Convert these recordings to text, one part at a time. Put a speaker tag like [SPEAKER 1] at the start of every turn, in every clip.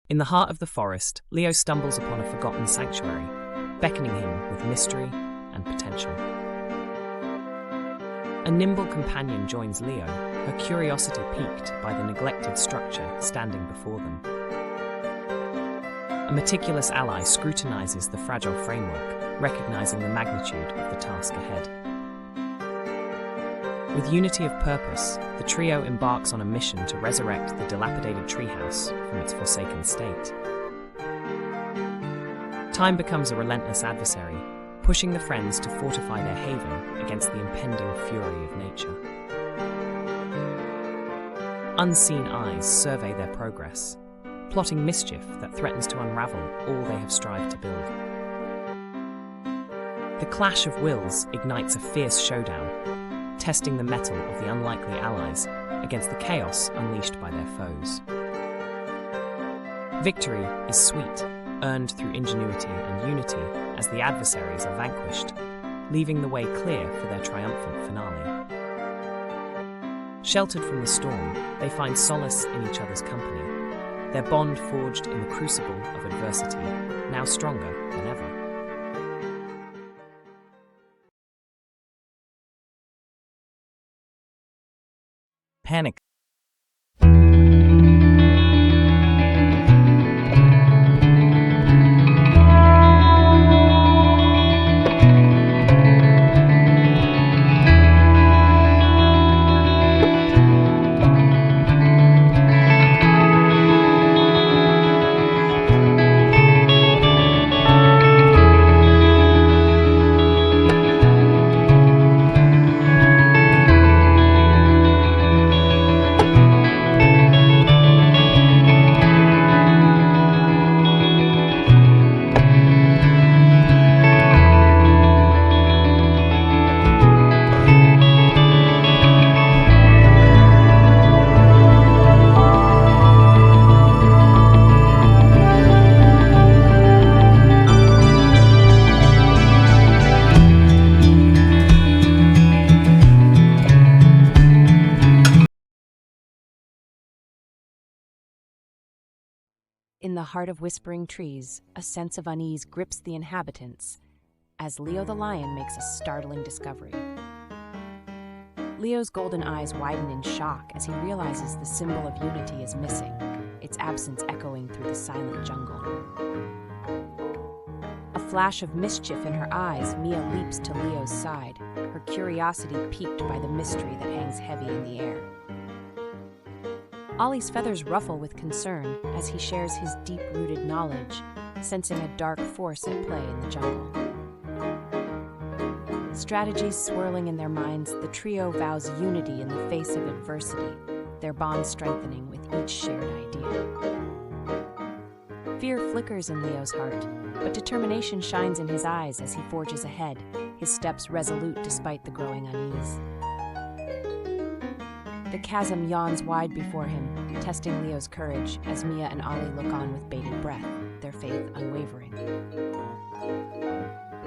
[SPEAKER 1] In the heart of the forest, Leo stumbles upon a forgotten sanctuary, beckoning him with mystery and potential. A nimble companion joins Leo, her curiosity piqued by the neglected structure standing before them. A meticulous ally scrutinizes the fragile framework, recognizing the magnitude of the task ahead. With unity of purpose, the trio embarks on a mission to resurrect the dilapidated treehouse from its forsaken state. Time becomes a relentless adversary, pushing the friends to fortify their haven against the impending fury of nature. Unseen eyes survey their progress, plotting mischief that threatens to unravel all they have strived to build. The clash of wills ignites a fierce showdown, testing the mettle of the unlikely allies against the chaos unleashed by their foes. Victory is sweet, earned through ingenuity and unity as the adversaries are vanquished, leaving the way clear for their triumphant finale. Sheltered from the storm, they find solace in each other's company, their bond forged in the crucible of adversity, now stronger than ever. Panic.
[SPEAKER 2] In the heart of whispering trees, a sense of unease grips the inhabitants as Leo the lion makes a startling discovery. Leo's golden eyes widen in shock as he realizes the symbol of unity is missing, its absence echoing through the silent jungle. A flash of mischief in her eyes, Mia leaps to Leo's side, her curiosity piqued by the mystery that hangs heavy in the air. Ollie's feathers ruffle with concern as he shares his deep-rooted knowledge, sensing a dark force at play in the jungle. Strategies swirling in their minds, the trio vows unity in the face of adversity, their bond strengthening with each shared idea. Fear flickers in Leo's heart, but determination shines in his eyes as he forges ahead, his steps resolute despite the growing unease. The chasm yawns wide before him, testing Leo's courage as Mia and Ollie look on with bated breath, their faith unwavering.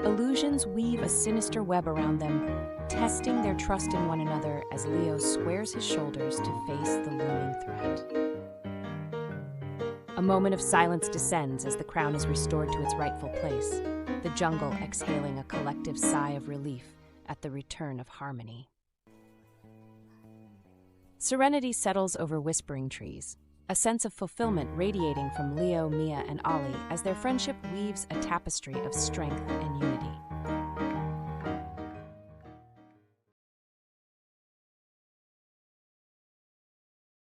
[SPEAKER 2] Illusions weave a sinister web around them, testing their trust in one another as Leo squares his shoulders to face the looming threat. A moment of silence descends as the crown is restored to its rightful place, the jungle exhaling a collective sigh of relief at the return of harmony. Serenity settles over whispering trees, a sense of fulfillment radiating from Leo, Mia, and Ollie as their friendship weaves a tapestry of strength and unity.